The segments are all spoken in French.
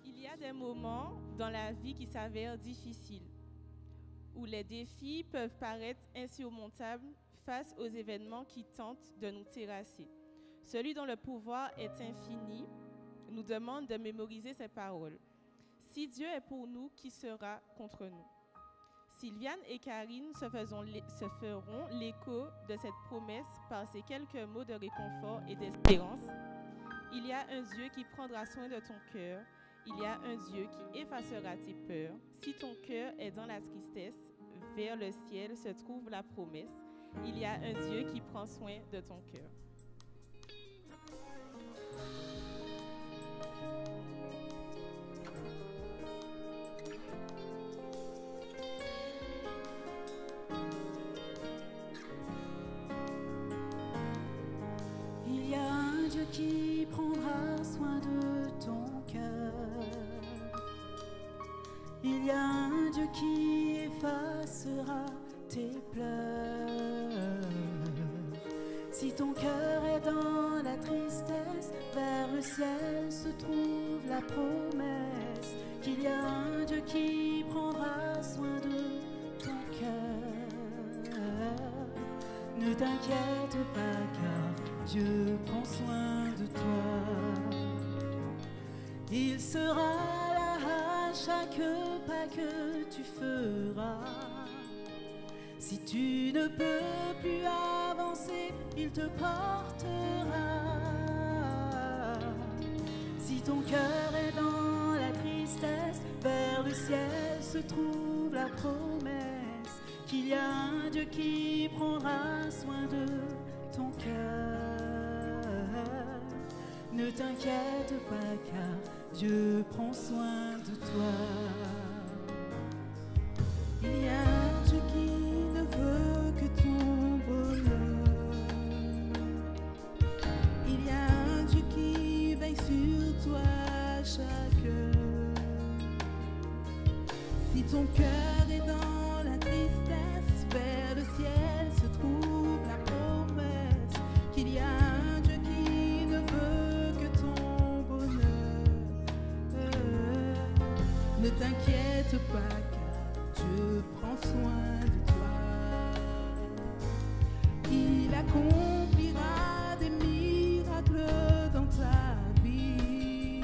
Il y a des moments dans la vie qui s'avèrent difficiles, où les défis peuvent paraître insurmontables face aux événements qui tentent de nous terrasser. Celui dont le pouvoir est infini nous demande de mémoriser ces paroles. Si Dieu est pour nous, qui sera contre nous? Sylviane et Karine se feront l'écho de cette promesse par ces quelques mots de réconfort et d'espérance. Il y a un Dieu qui prendra soin de ton cœur. Il y a un Dieu qui effacera tes peurs. Si ton cœur est dans la tristesse, vers le ciel se trouve la promesse. Il y a un Dieu qui prend soin de ton cœur. Il y a un Dieu qui prendra soin de ton cœur. Il y a un Dieu qui effacera tes pleurs. Si ton cœur est dans la tristesse, vers le ciel se trouve la promesse qu'il y a un Dieu qui prendra soin de ton cœur. Ne t'inquiète pas car Dieu prend soin de toi. Il sera là à chaque pas que tu feras. Si tu ne peux plus avancer, il te portera. Si ton cœur est dans la tristesse, vers le ciel se trouve la promesse qu'il y a un Dieu qui prendra soin de ton cœur. Ne t'inquiète pas car Dieu prend soin de toi. Il y a un Dieu qui ne veut que ton bonheur. Il y a un Dieu qui veille sur toi à chaque heure. Si ton cœur est dans la tristesse, vers le ciel se trouve la promesse qu'il y a un Dieu qui ne veut que ton bonheur. Ne t'inquiète pas car Dieu prend soin de toi. Il accomplira des miracles dans ta vie.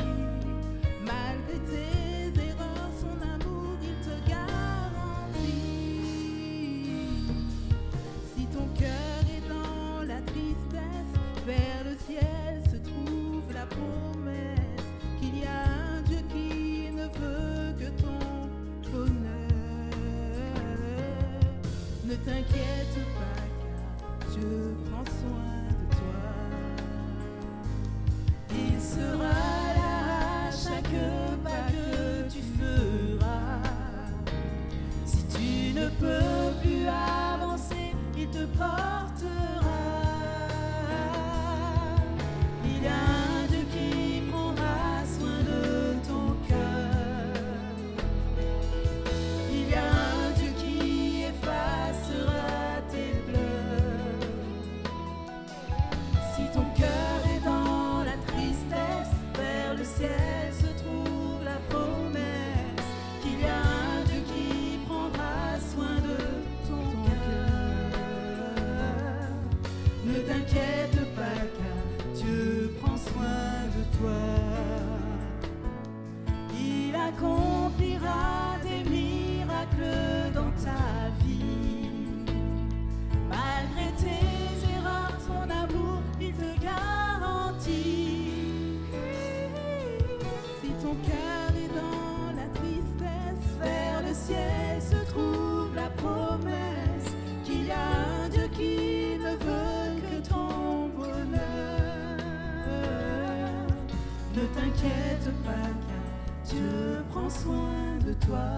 Malgré tes erreurs, son amour, il te garantit. Si ton cœur est dans la tristesse, vers le ciel se trouve la promesse qu'il y a un Dieu qui ne veut que ton bonheur. Ne t'inquiète pas car Dieu prend soin de toi. Il sera là à chaque pas que tu feras. Si tu ne peux plus avancer, il te portera. Il y a un Dieu qui prendra soin de ton cœur. Il y a un Dieu qui effacera tes pleurs. Si ton cœur est dans la tristesse, vers le ciel se trouve la promesse qu'il y a un Dieu qui prendra soin de ton cœur. Ne t'inquiète pas car Dieu prend soin de toi. Il accomplira des miracles dans ta vie. Malgré tes erreurs, son amour, il te garantit. Si ton cœur est dans la tristesse, vers le ciel se trouve la promesse qu'il y a un Dieu qui ne veut que ton bonheur. Ne t'inquiète pas car Dieu prend soin de toi.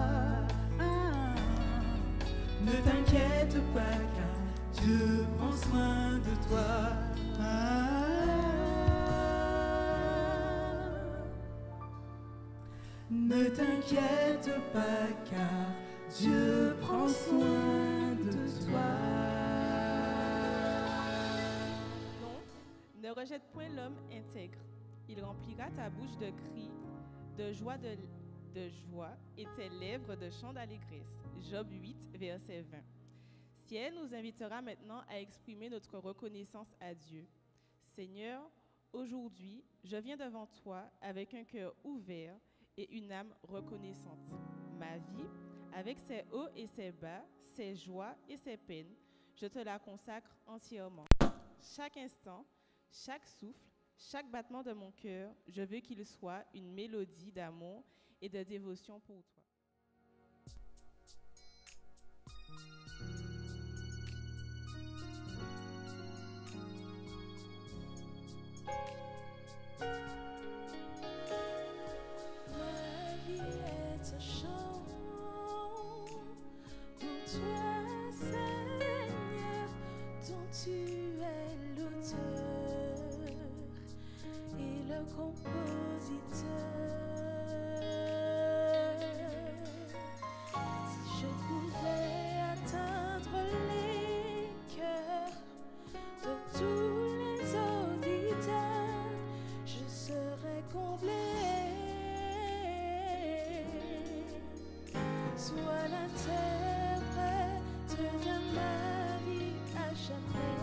Ne t'inquiète pas car Dieu prend soin de toi. Ne t'inquiète pas car Dieu prend soin de toi. Non, ne rejette point l'homme intègre. Il remplira ta bouche de cris, de joie et tes lèvres de chants d'allégresse. Job 8, verset 20. Ciel nous invitera maintenant à exprimer notre reconnaissance à Dieu. Seigneur, aujourd'hui, je viens devant toi avec un cœur ouvert et une âme reconnaissante. Ma vie, avec ses hauts et ses bas, ses joies et ses peines, je te la consacre entièrement. Chaque instant, chaque souffle, chaque battement de mon cœur, je veux qu'il soit une mélodie d'amour et de dévotion pour toi. Ma vie est un chant pour toi, Seigneur, dont tu es l'auteur et le compositeur. Si je pouvais atteindre les cœurs de tous les auditeurs, je serais comblé. Sois l'interprète de ma vie à jamais.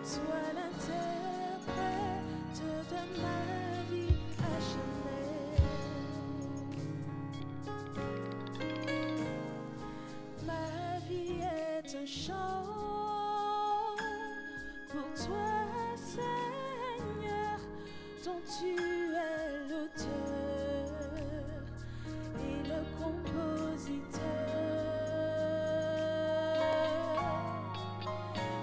Sois l'interprète de ma vie à jamais. Ma vie est un chant pour toi, Seigneur, dont tu es l'auteur et le compositeur.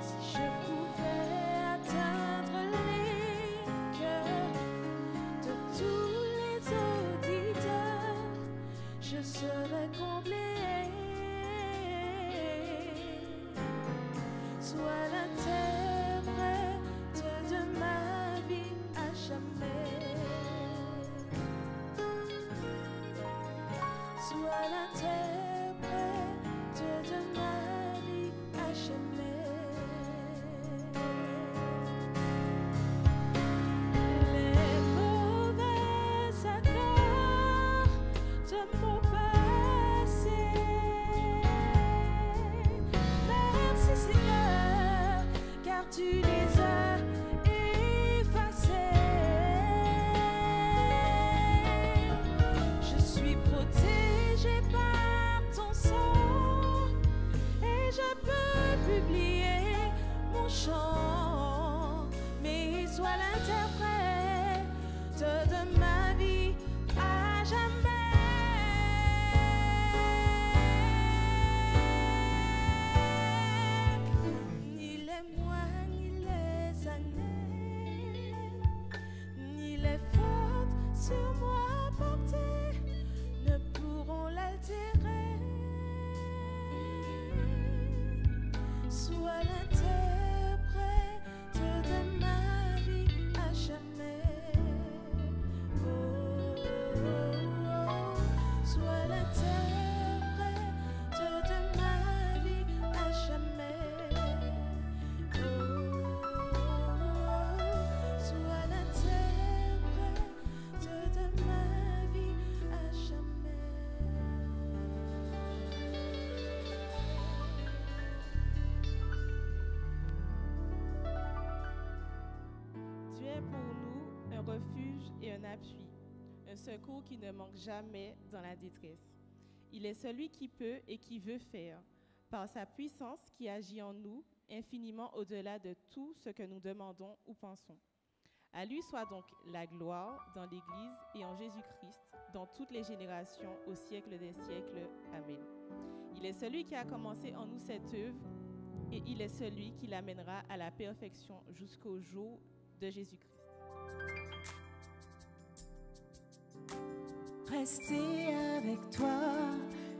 Si je pouvais atteindre les cœurs de tous les auditeurs, je serais comblé. Sois l'interprète de ma vie à jamais. Sois l'interprète de ma vie à jamais. Les mauvais accords de mon passé, merci Seigneur, car tu les as effacés. Je suis protégée par ton sang et je peux publier mon chant. Mais sois l'interprète de ma vie à jamais. Ni les mois, ni les années, ni les fautes sur moi portées ne pourront l'altérer. Sois l'interprète de ma vie à jamais. Oh, oh, oh. Sois l'interprète de ma vie à jamais. Oh, oh, oh. Sois l'interprète de ma vie à jamais. Dieu est pour nous un refuge et un appui, un secours qui ne manque jamais dans la détresse. Il est celui qui peut et qui veut faire, par sa puissance qui agit en nous infiniment au-delà de tout ce que nous demandons ou pensons. À lui soit donc la gloire dans l'Église et en Jésus-Christ, dans toutes les générations, au siècle des siècles. Amen. Il est celui qui a commencé en nous cette œuvre et il est celui qui l'amènera à la perfection jusqu'au jour de Jésus-Christ. Rester avec toi,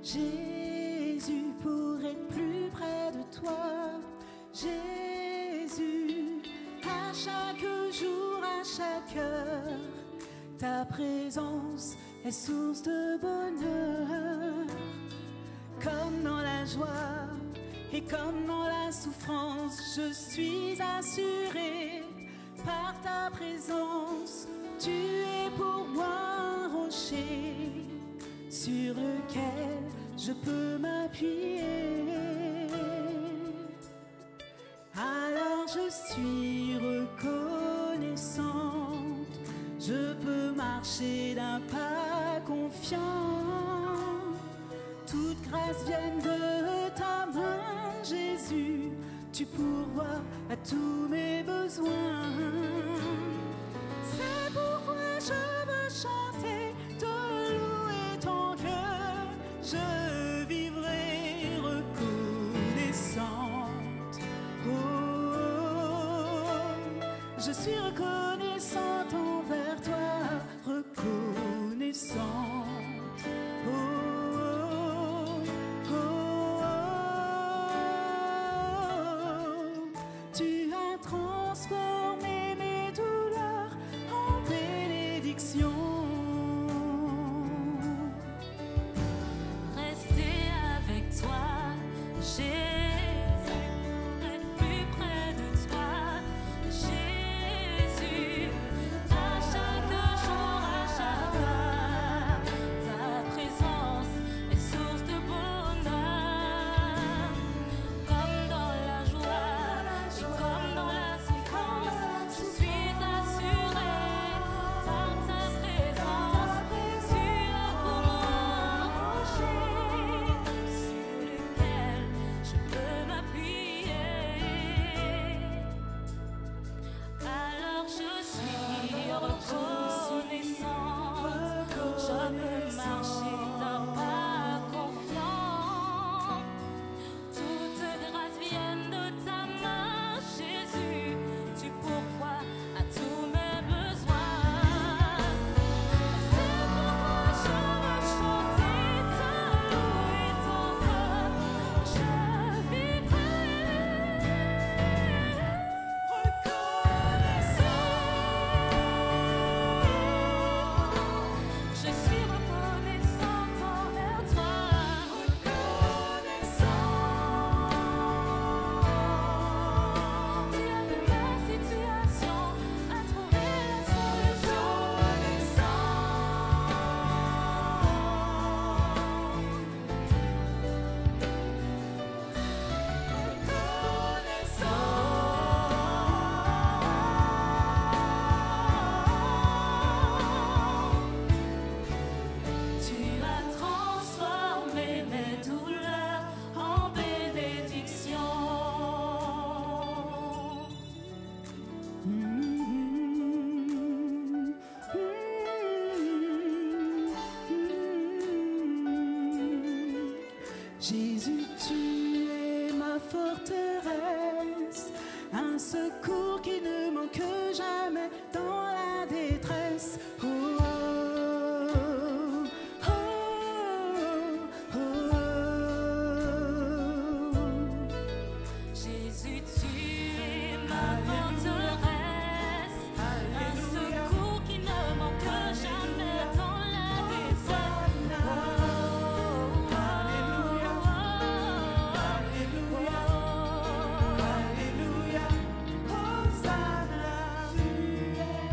Jésus, pour être plus près de toi, Jésus, à chaque jour, à chaque heure, ta présence est source de bonheur, comme dans la joie et comme dans la souffrance, je suis assurée par ta présence. Tu es pour moi un rocher sur lequel je peux m'appuyer. Alors je suis reconnaissante, je peux marcher d'un pas confiant. Toute grâce vient de ta main, Jésus, tu pourvois à tous mes besoins. C'est pourquoi je veux chanter, te louer ton cœur, je vivrai reconnaissante. Oh, je suis reconnaissante envers toi, reconnaissante. Oh, oh, oh, tu as transformé mes douleurs en bénédiction. Rester avec toi, Jésus, être plus près de toi, Jésus, à chaque jour, à chaque heure, ta présence est source de bonheur, comme dans la joie et comme dans la souffrance, je suis assurée par ta présence. Tu es pour moi un rocher sur lequel je peux m'appuyer. Alors je suis reconnaissante, je peux marcher d'un pas confiant. Toute grâce vient de ta main, Jésus, tu pourvois à tous mes besoins. C'est pourquoi je veux chanter, te louer ton cœur, je vivrai reconnaissante. Je suis reconnaissante envers toi, reconnaissante. Tu as vu ma situation, à trouver la solution. Tu as transformé mes douleurs en bénédiction. Jésus, tu es ma forteresse, un secours qui ne manque jamais dans la détresse. Oh, oh, oh, oh. Jésus, tu es ma forteresse, un secours qui ne manque jamais dans la détresse. Alléluia, Alléluia, Hosanna, tu es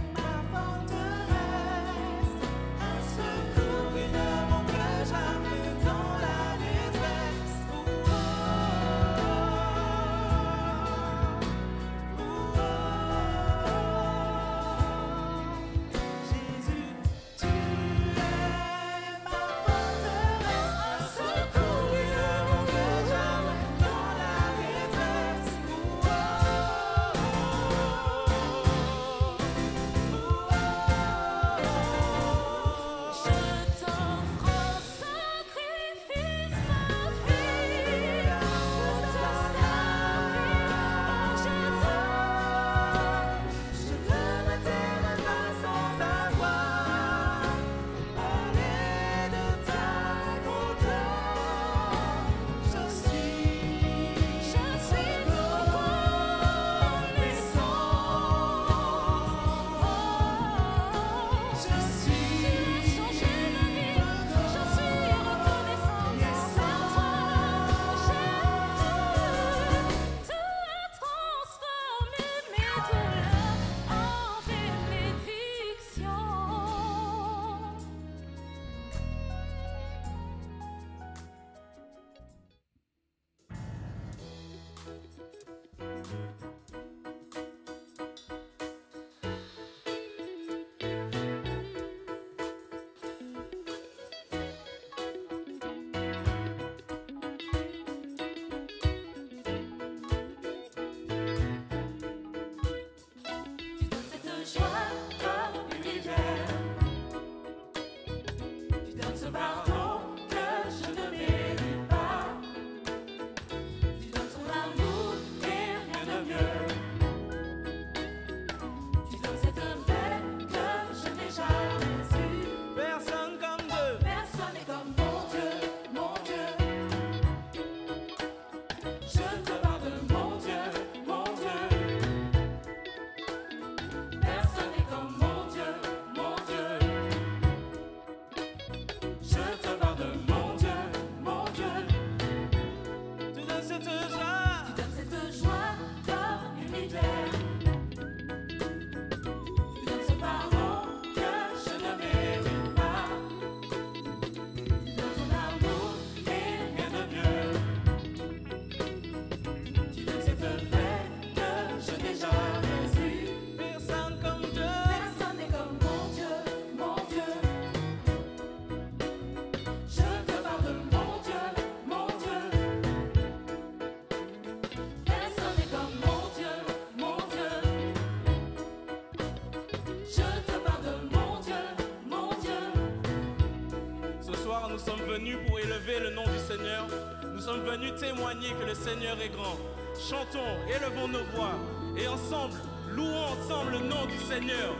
nous sommes venus pour élever le nom du Seigneur. Nous sommes venus témoigner que le Seigneur est grand. Chantons, élevons nos voix et ensemble, louons ensemble le nom du Seigneur.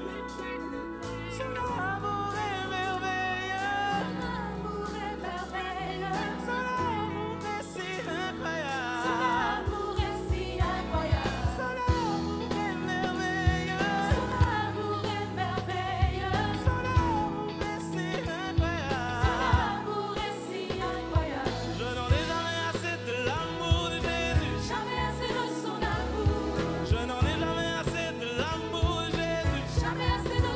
Son amour est merveilleux. Son amour est si incroyable. Son amour est merveilleux. Son amour est si incroyable. Je n'en ai jamais assez de l'amour de Jésus. Jamais assez de son amour. Je n'en ai jamais assez de l'amour de Jésus. Jamais assez de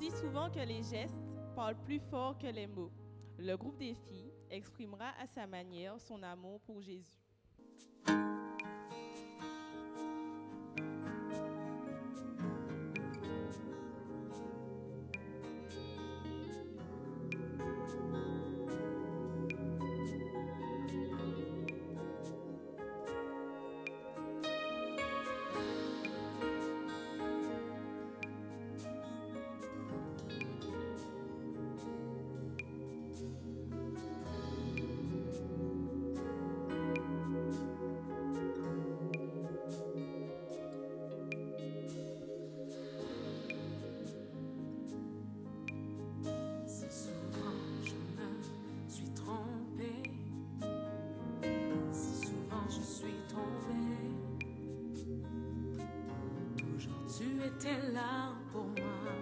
dit souvent que les gestes parlent plus fort que les mots. Le groupe des filles exprimera à sa manière son amour pour Jésus. T'es là pour moi,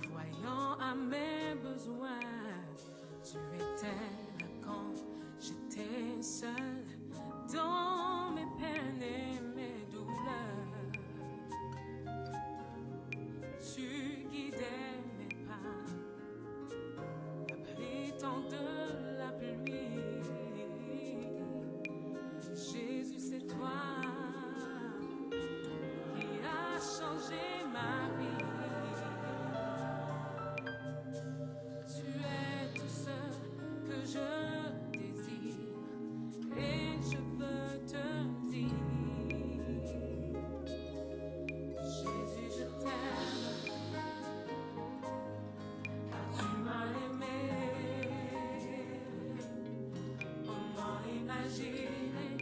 pourvoyant à mes besoins. Tu étais là quand j'étais seule, dans mes peines et mes douleurs. Tu guidais mes pas, abritant de la pluie. Jésus, c'est toi. Changer ma vie. Tu es tout ce que je désire et je veux te dire. Jésus, je t'aime, car tu m'as aimé. Comment imaginer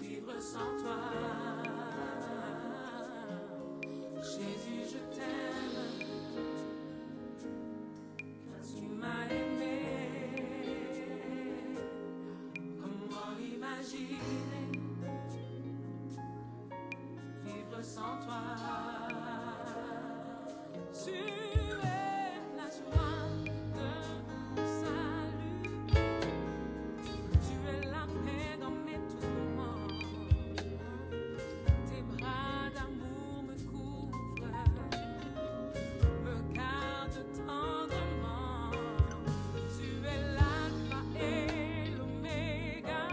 vivre sans toi? Jésus, je t'aime, car tu m'as aimé. Comment imaginer vivre sans toi? Tu es la joie de mon salut, tu es la paix dans mes tourments. Tes bras d'amour me couvrent, me gardent tendrement. Tu es l'alpha et l'oméga,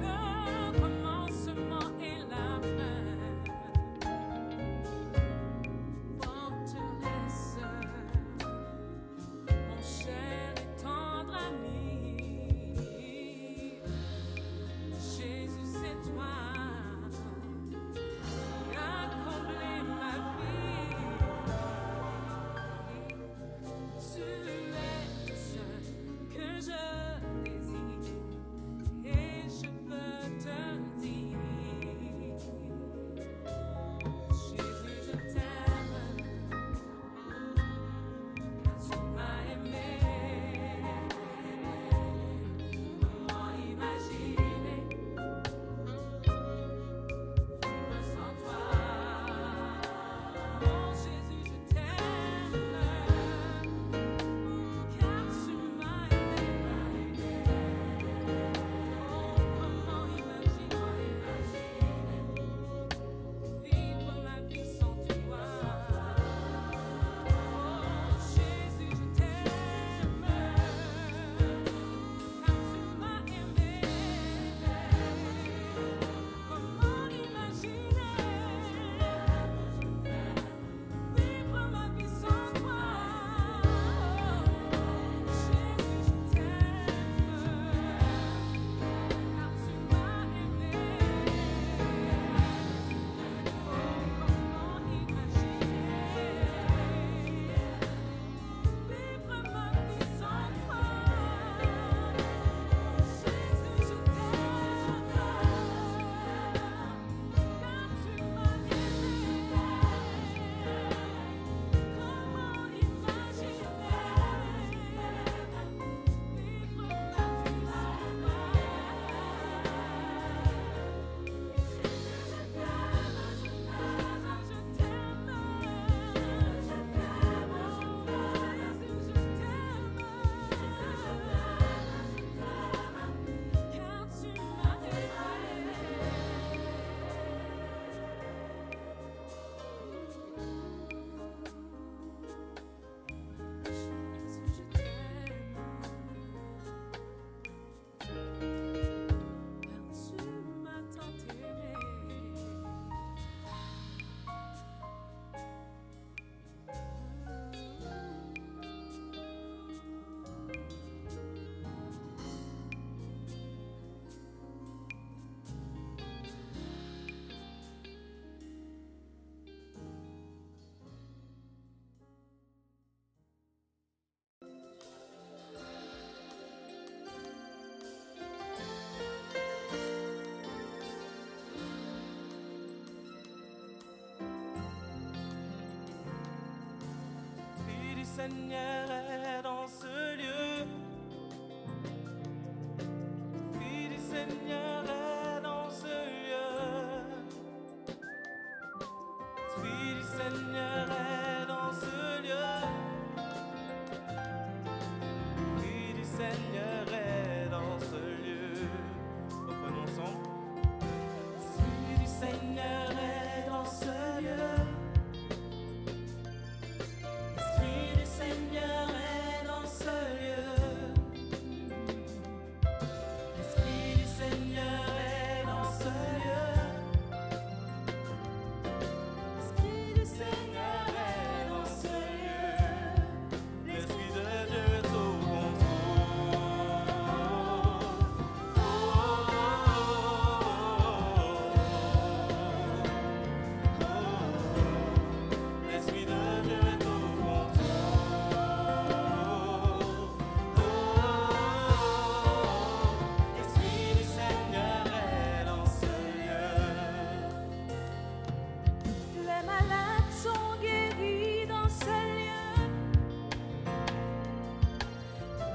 le Seigneur est dans ce lieu. L'Esprit du Seigneur est dans ce lieu. L'Esprit du Seigneur est dans ce lieu. L'Esprit du Seigneur est dans ce lieu. Reprenons ensemble. L'Esprit du Seigneur est dans ce lieu. L'Esprit du Seigneur est dans ce lieu. L'Esprit du Seigneur est dans ce lieu. L'Esprit du Seigneur est dans ce lieu. L'Esprit de Dieu est au contrôle. L'Esprit de Dieu est au L'Esprit du Seigneur est dans ce lieu. Les malades sont guéris dans ce lieu.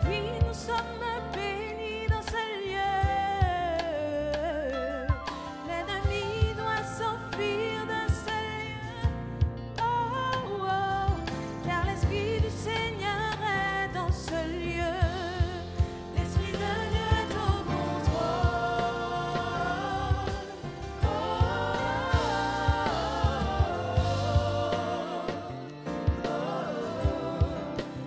Oui, nous sommes bénis dans ce lieu. L'ennemi doit s'enfuir de ce lieu. Oh, oh, car l'Esprit du Seigneur est dans ce lieu. L'Esprit de Dieu est au contrôle.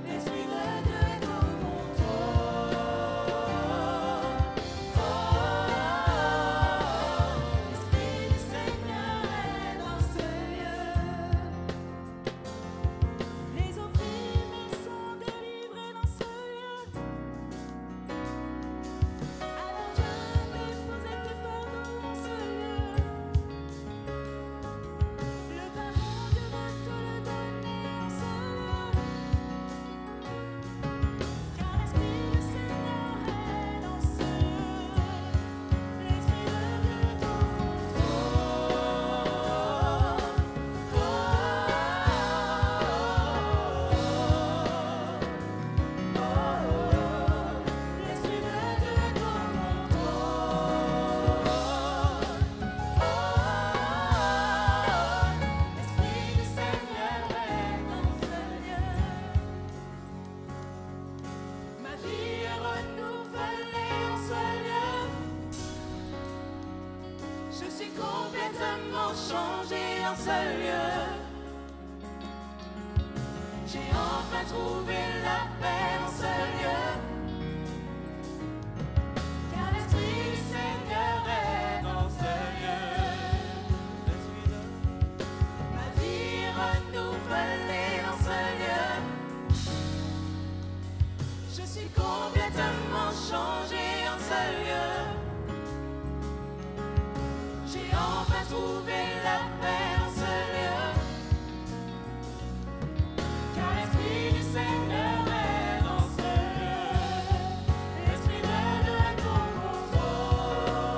L'Esprit de Dieu est au contrôle. L'Esprit du Seigneur est dans ce lieu. Les opprimés sont délivrés dans ce lieu. Alors jamais vous êtes pardon dans ce lieu. Le pardon Dieu va te le donner dans ce lieu. Car l'Esprit du Seigneur est dans ce lieu. L'Esprit de Dieu est au L'Esprit de Dieu est au L'Esprit du Seigneur est dans ce lieu. Ma vie est renouvelée en ce lieu. Je suis complètement changé en ce lieu. J'ai enfin trouvé la paix en ce lieu. Car l'Esprit du Seigneur est dans ce lieu. Ma vie est renouvelée dans ce lieu. Je suis complètement changé en ce lieu. J'ai enfin trouvé la paix en ce lieu. Car l'Esprit du Seigneur est dans ce lieu. L'Esprit de Dieu est au contrôle.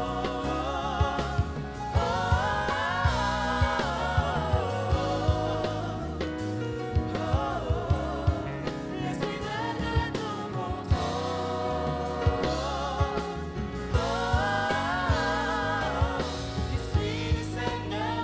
L'Esprit de Dieu est au contrôle. L'Esprit du Seigneur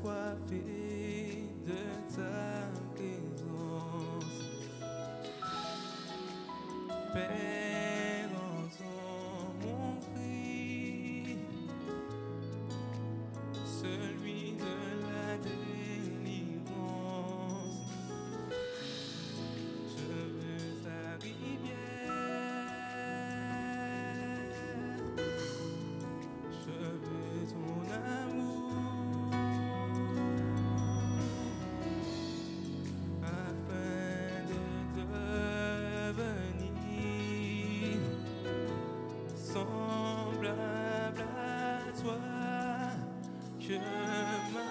assoiffés de ta présence. Père, entends mon cri, celui de la délivrance. Je veux ta rivière, je veux ton amour, afin de devenir semblable à toi. Que ma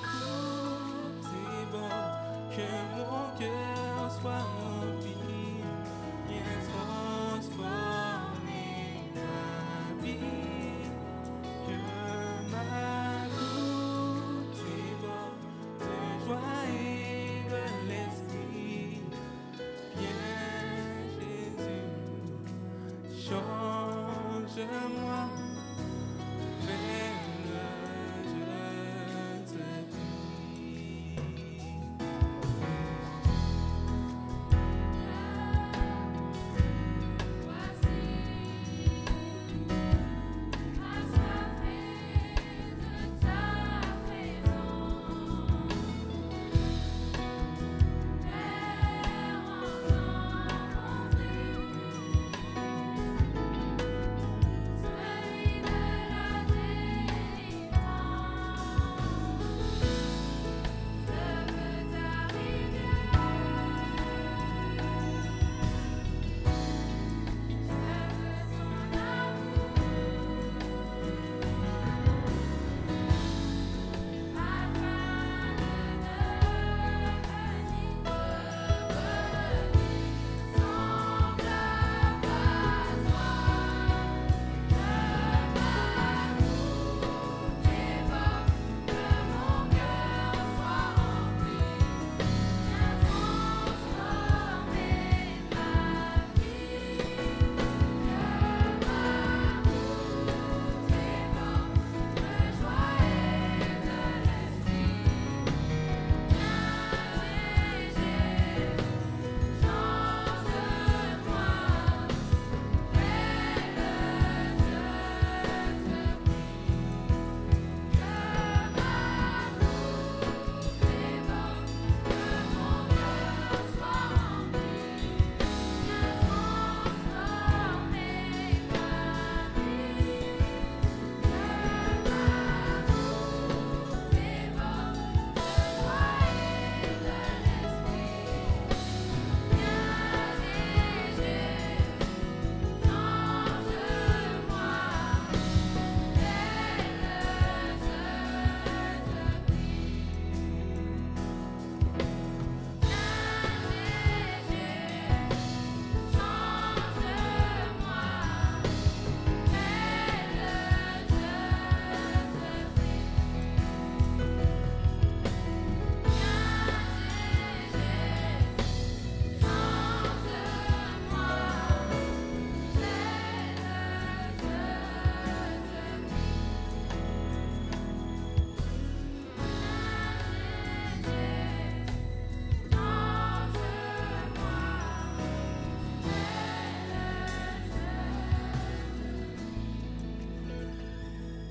coupe déborde, que mon cœur soit rempli, viens transformer ma vie. Que ma coupe déborde de joie et de l'esprit. Viens Jésus, change-moi, fais-le, je te prie.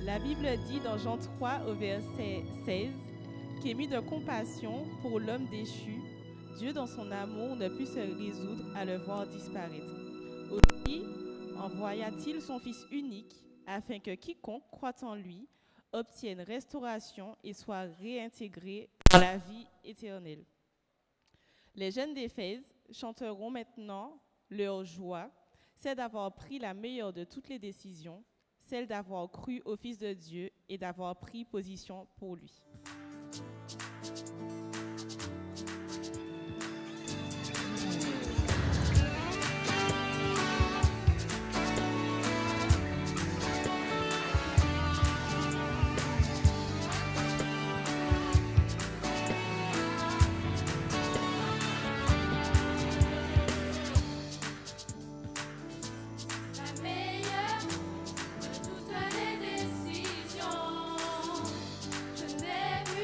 La Bible dit dans Jean 3 au verset 16 qu'ému de compassion pour l'homme déchu, Dieu dans son amour ne put se résoudre à le voir disparaître. Aussi envoya-t-il son Fils unique afin que quiconque croit en lui obtienne restauration et soit réintégré dans la vie éternelle. Les jeunes d'Éphèse chanteront maintenant leur joie, c'est d'avoir pris la meilleure de toutes les décisions, celle d'avoir cru au Fils de Dieu et d'avoir pris position pour lui. Je n'ai vu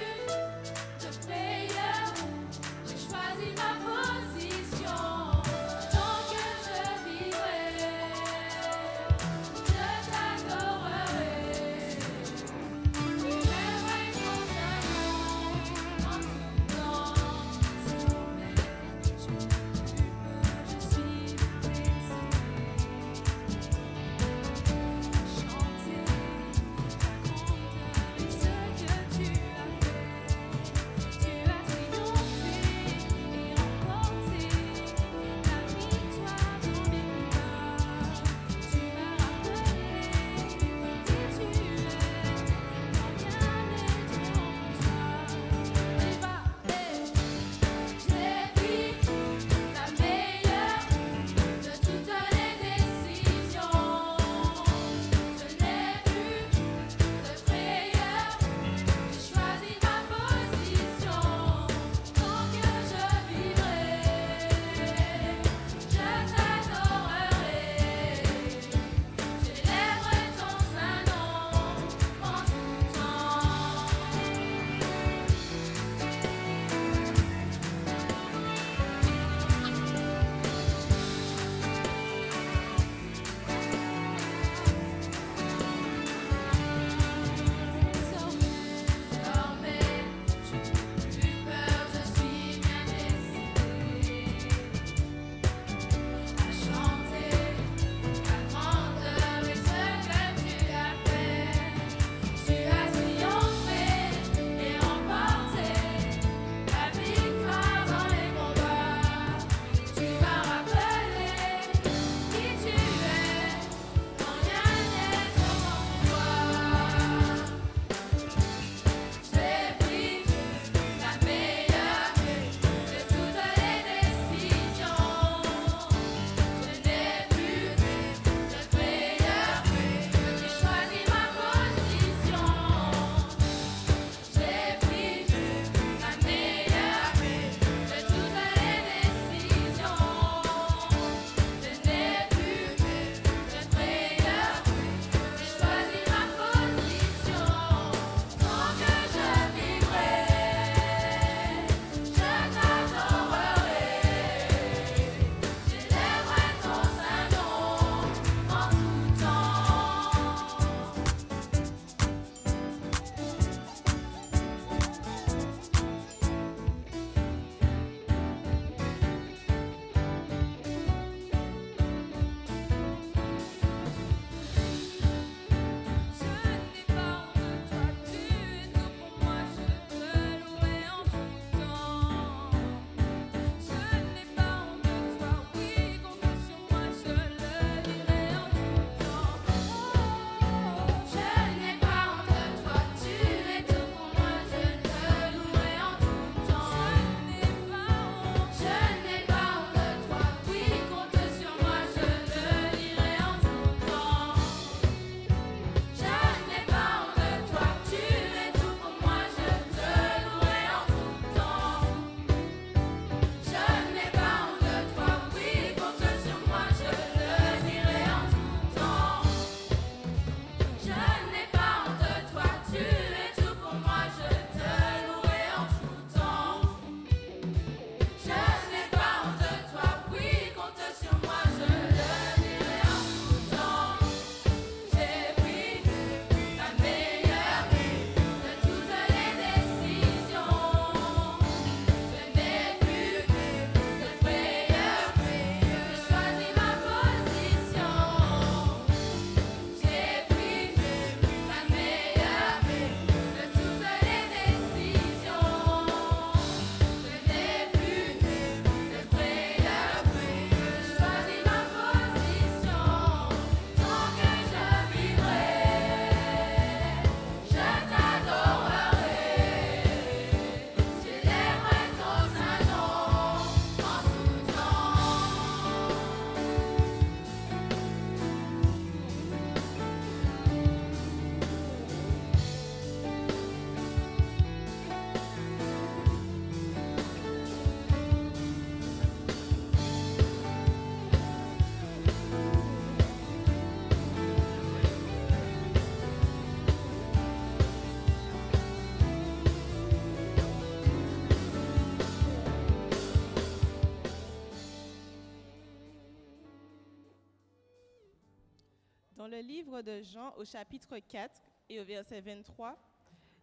Dans le livre de Jean, au chapitre 4 et au verset 23,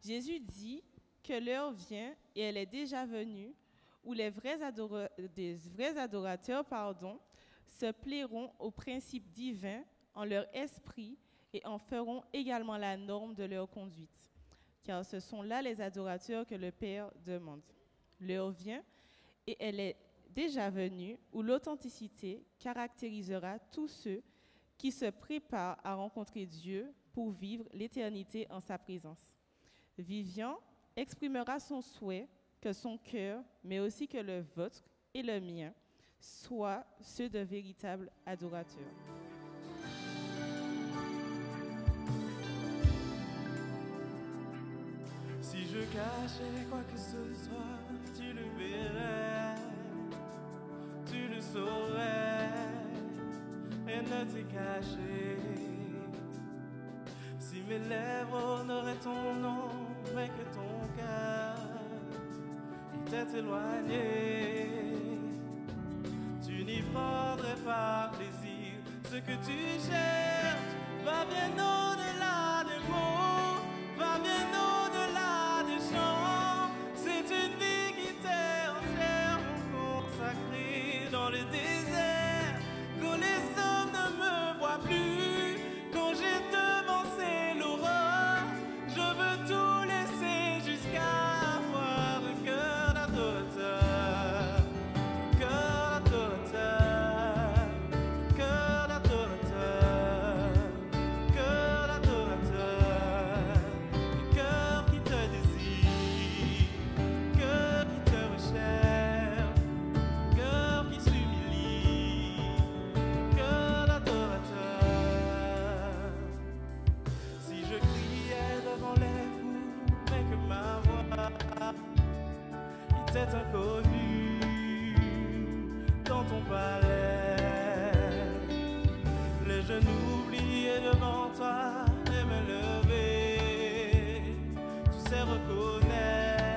Jésus dit que l'heure vient, et elle est déjà venue, où des vrais adorateurs se plairont aux principes divins en leur esprit et en feront également la norme de leur conduite. Car ce sont là les adorateurs que le Père demande. L'heure vient, et elle est déjà venue, où l'authenticité caractérisera tous ceux qui se préparent à rencontrer Dieu pour vivre l'éternité en sa présence. Vivian exprimera son souhait que son cœur, mais aussi que le vôtre et le mien, soient ceux de véritables adorateurs. Si je cachais quoi que ce soit, tu le verrais, tu le saurais, et ne t'es caché. Si mes lèvres n'auraient ton nom, mais que ton cœur était éloigné, tu n'y prendrais pas plaisir. Ce que tu cherches va bien au-delà des mots, va bien au-delà des chants. C'est une vie qui t'est entièrement consacrée dans le désert, quand les hommes ne me voient plus, quand j'ai devancé l'aurore. Je veux tout laisser jusqu'à avoir un cœur d'adorateur, cœur d'adorateur, cœur d'adorateur, cœur d'adorateur, cœur qui te désire, cœur qui te recherche, cœur qui s'humilie, cœur d'adorateur. Si je criais devant les fous, mais que ma voix était inconnue dans ton palais, les genoux oubliés devant toi et me lever, tu sais reconnaître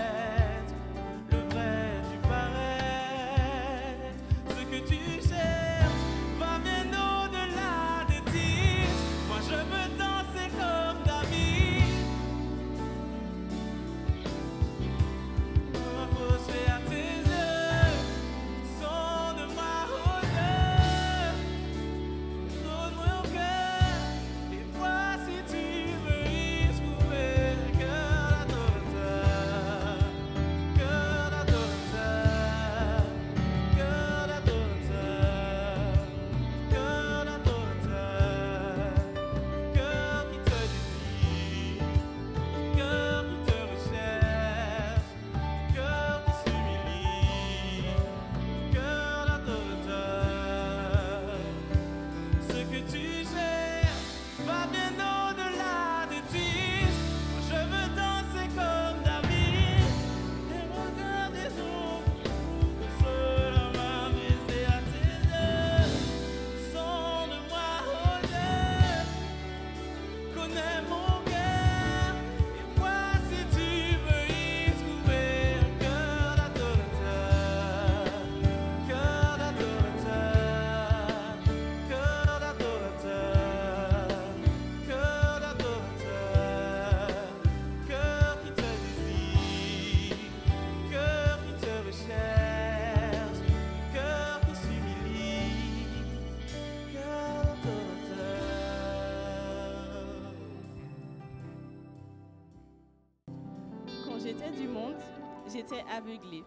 le vrai du paraître. Ce que tu cherches va bien au-delà des titres. Moi je veux danser comme David, m'approcher à tes yeux, sonde-moi au cœur, donne-moi au cœur, et vois si tu veux y trouver un cœur d'adorateur, cœur d'adorateur, cœur d'adorateur, cœur d'adorateur, cœur qui te désire, cœur qui te recherche, cœur qui s'humilie, cœur d'adorateur. Ce que tu cherches va bien au-delà des titres. Moi je veux danser comme David et regarder ton cou, que cela m'a baisé à tes yeux. Sonde-moi au cœur, connais mon cœur, et vois si tu veux y trouver un cœur d'adorateur, cœur d'adorateur, cœur d'adorateur, cœur d'adorateur, cœur qui te désire, cœur qui te recherche, cœur qui s'humilie, cœur d'adorateur. Quand j'étais du monde, j'étais aveuglée.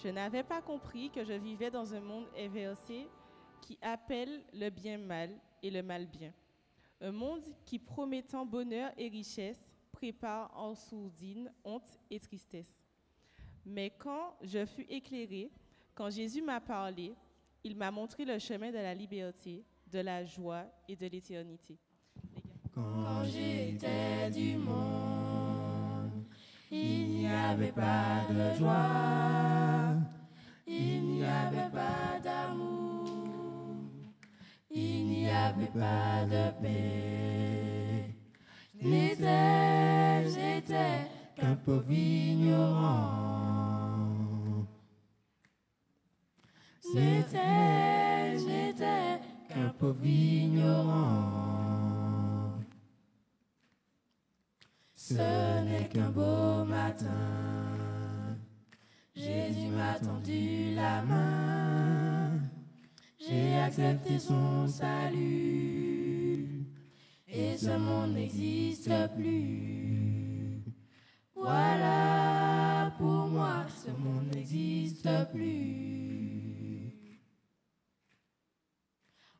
Je n'avais pas compris que je vivais dans un monde inversé qui appelle le bien mal et le mal bien. Un monde qui, promettant bonheur et richesse, prépare en sourdine honte et tristesse. Mais quand je fus éclairée, quand Jésus m'a parlé, il m'a montré le chemin de la liberté, de la joie et de l'éternité. Quand j'étais du monde, il n'y avait pas de joie, il n'y avait pas d'amour, il n'y avait pas de paix. J'étais qu'un pauvre ignorant. J'étais qu'un pauvre ignorant. d'accepter son salut. Et ce monde n'existe plus. Voilà, pour moi, ce monde n'existe plus.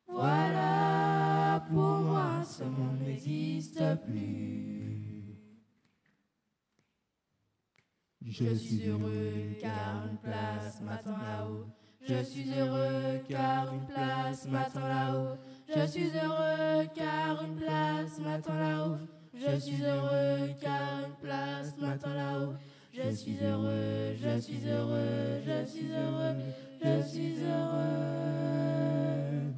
Voilà, pour moi, ce monde n'existe plus. Je suis heureux car une place m'attend là-haut. Je suis heureux car une place m'attend là-haut. Je suis heureux car une place m'attend là-haut. Je suis heureux car une place m'attend là-haut. Je suis heureux, je suis heureux, je suis heureux, je suis heureux.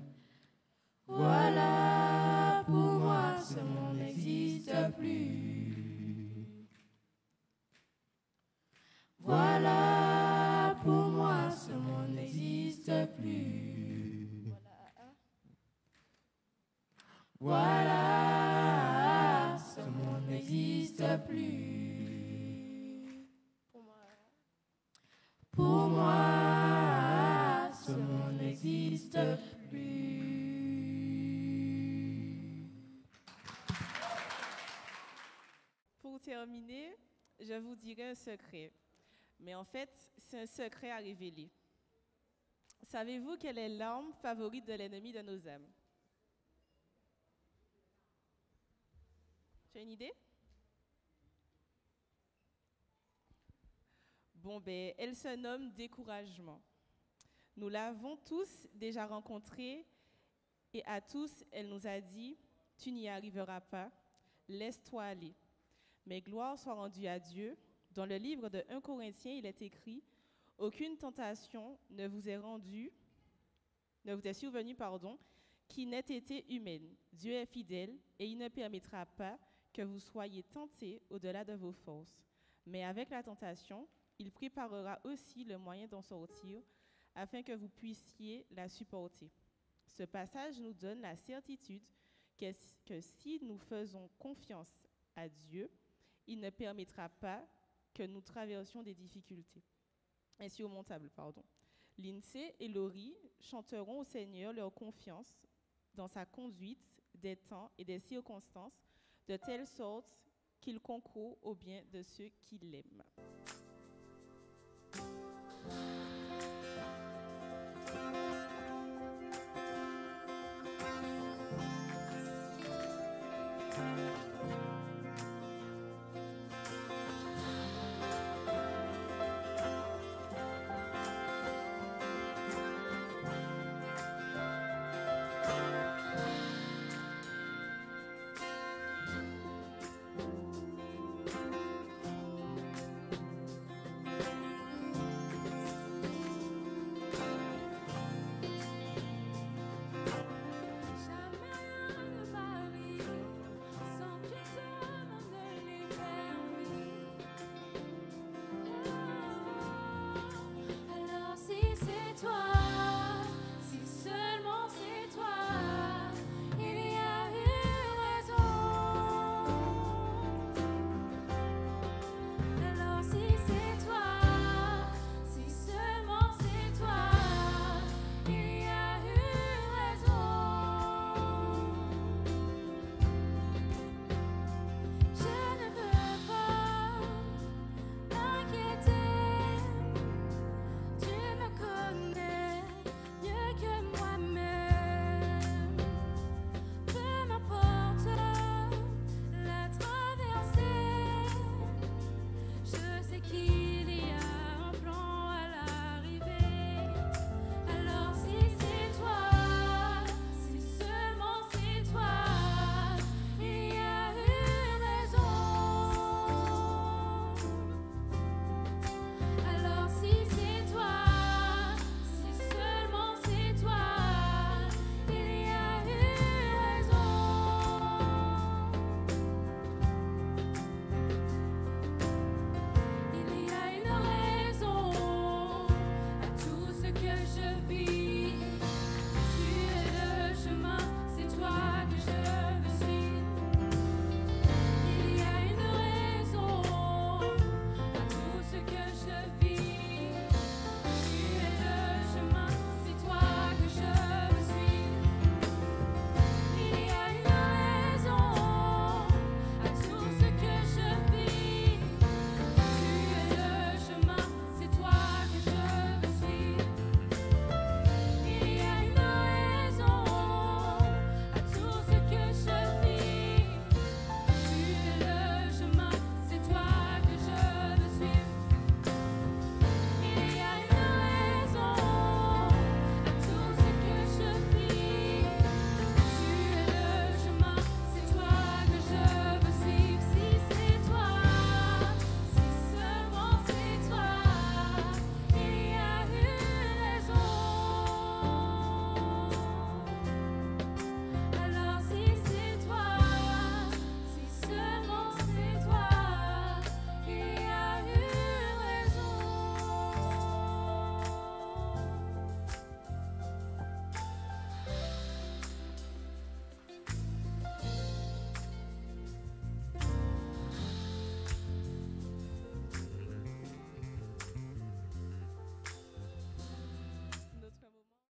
Voilà, pour moi, ce monde n'existe plus. Voilà, pour moi, ce monde n'existe plus. Voilà, ce monde n'existe plus. Pour moi, ce monde n'existe plus. Pour terminer, je vous dirai un secret. Mais en fait, c'est un secret à révéler. Savez-vous quelle est l'arme favorite de l'ennemi de nos âmes? Tu as une idée? Bon, ben, elle se nomme découragement. Nous l'avons tous déjà rencontrée et à tous, elle nous a dit, tu n'y arriveras pas, laisse-toi aller. Mais gloire soit rendue à Dieu. Dans le livre de 1 Corinthiens, il est écrit, aucune tentation ne vous est survenue, qui n'ait été humaine. Dieu est fidèle et il ne permettra pas que vous soyez tentés au-delà de vos forces. Mais avec la tentation, il préparera aussi le moyen d'en sortir afin que vous puissiez la supporter. Ce passage nous donne la certitude que si nous faisons confiance à Dieu, il ne permettra pas que nous traversions des difficultés insurmontables. Lindsay et Laurie chanteront au Seigneur leur confiance dans sa conduite des temps et des circonstances, de telle sorte qu'il concourt au bien de ceux qui l'aiment.